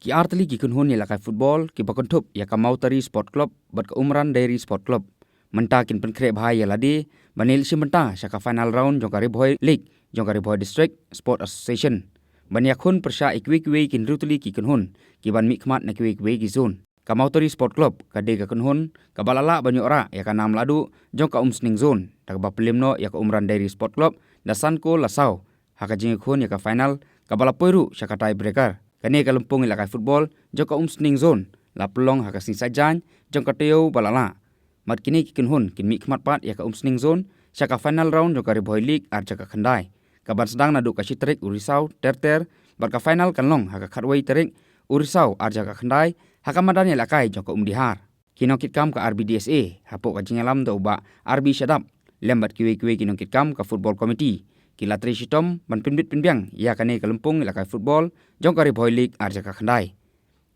Ki artli ki kynhun ni lakai football ki bakontup ya ka Mautari Sport Club bat ka Umran Dairy Sport Club. Menta kin penkre bhai ya ladi banil si menta syaka final round jong ka Ri Bhoi League jong ka Ri Bhoi District Sport Association. Banyak hun persya ikwi-ikwi kin rutli ki kynhun ki ban mihkhmat na ikwi-ikwi ki zone. Ka Mautari Sport Club ka de ka kynhun ka balala banyu ora ya ka nam ladu jong ka Umsning Zone tak ba pelimno ya ka Umran Dairy Sport Club dasan ko lasau haka jing khun ya ka final ka bala poiru syaka tie breaker. Kani ka lempung ilakai football jong ka Umsning Zone la pelong haka sing sajan jong ka teo balala. Mat kini ki kynhun kin mihkhmat pat ya ka Umsning Zone syaka final round jong ka Ri Bhoi League ar jaka khandai. Kaban sedang nadu ka sitrik urisau terter bar ka final kanlong haka khatwei terik urisau ar jaka khandai haka madan ilakai jong ka Umdihar. Kinong kitkam ka RBDSA hapok ka jingalam do ba RB Shadap lembat kiwi-kiwi kinong kitkam ka football committee. Kila tri sitom ban pinbit pinbiang ya kane kalempung ilakai football jong ka Ri Bhoi League ar jaka khandai.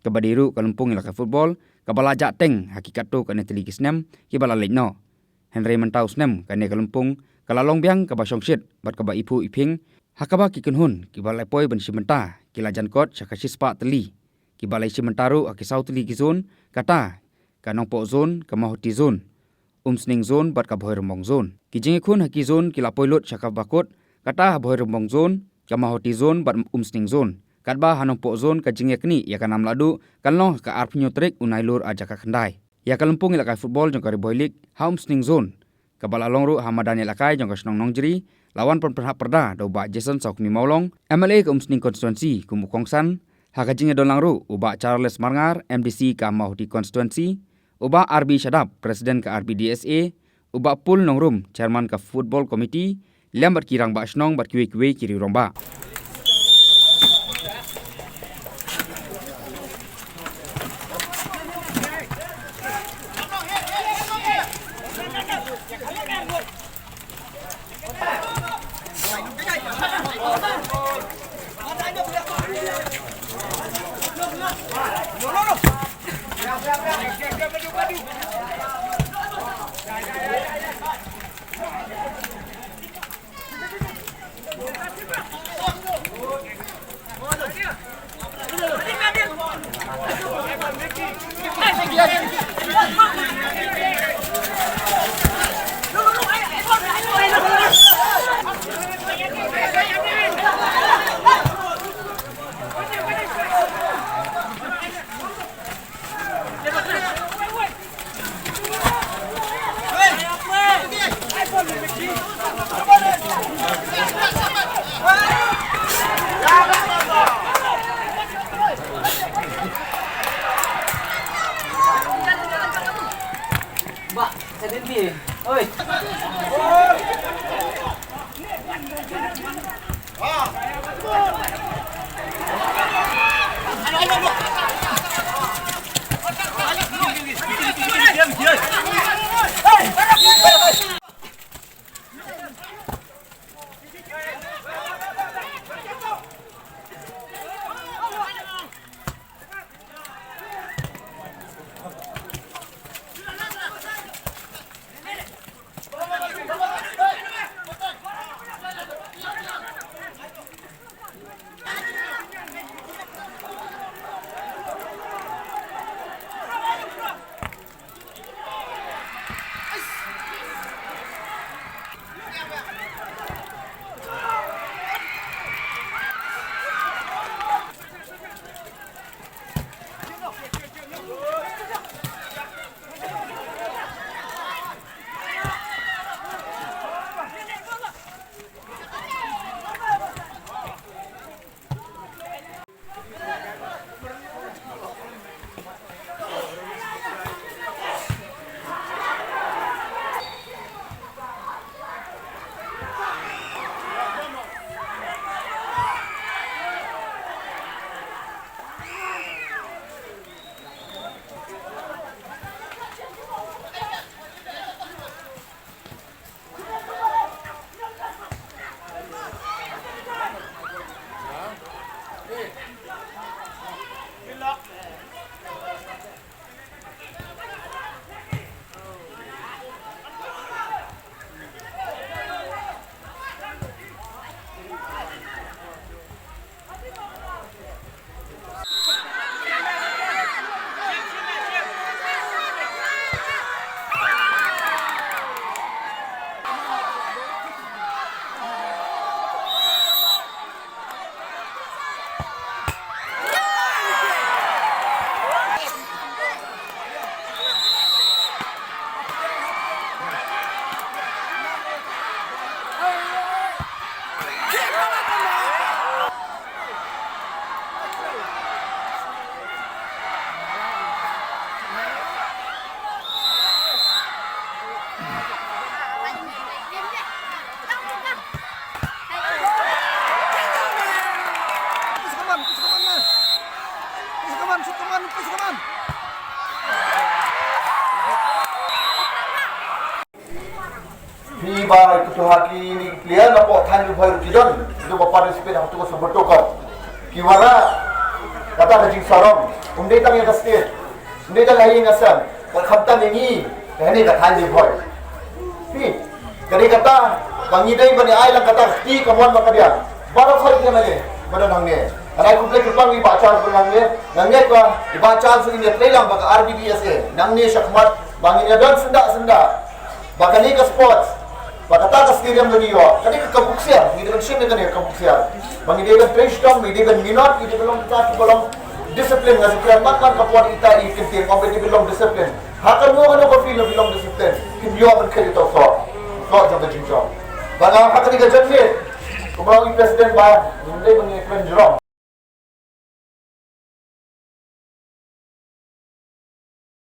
Kabadiru kalempung ilakai football kabala jak teng hakikat tu kane teli kisnem ki bala leino. Henry mentau snem kane kalempung kala longbiang ka basong shit bat ka ba ipu iping hakaba ki kynhun ki balai poi ban simenta kila jankot syaka sispa teli ki balai simentaru aki sau teli ki zone kata ka nongpo zone ka mahoti zone Umsning Zone bat ka Bhoi Rembong Zone. Ki jingi khun haki zone kila poilot syaka bakot kata Bhoi Rembong Zone ka Mahoti Zone bat Umsning Zone. Katba hanongpo zone ka jingi kni ya ka nam ladu kanlong ka arpnyo trik unai lur aja ka khandai. Ya ka lempung ilakai football jong ka Ri Bhoi League ha Umsning Zone. Ka bala longru hamadan ilakai jong ka Snong Nongjeri lawan perhap perda do ba Jason Saukmi Maulong MLA ka Umsning Constituency kumukongsan ha ka jingi dolangru uba Charles Marngar MDC ka Mahoti Constituency uba RB Shadap Presiden ka RBDSA uba Pul Nongrum Chairman ka Football Committee lembat kirang ba snong bat kiwi-kiwi kiri romba. haki ni player na po than Ri Bhoi League itu participate hatu ko saboto ko kiwara kata kajing sarong umdei tang yang state umdei tang lain ngasam kal khamta nengi ini ka than Ri Bhoi pi kali kata bangidai bani ai lang kata ti kamon makadia baro khoi ke male badan hangne anai kuple kupang ni baca hangne nangne ko baca su ni play lang baka RBBS ke nangne shakmat bangi dan senda baka ni ka sports baka ta ka stadium lagi yo kani ka kabuksiar ni dengan sim dengan kabuksiar bangi dia kan trash down ni dia kan minot ni belum ta belum disiplin ngasih kremat kan kapuan ita i kintin kompeti belum disiplin hakan mo ano ko feel belum disiplin kimyo man kredito so jang ka jinjong baka hakan ni ka janit kumawang president ba hindi bangi kwen jong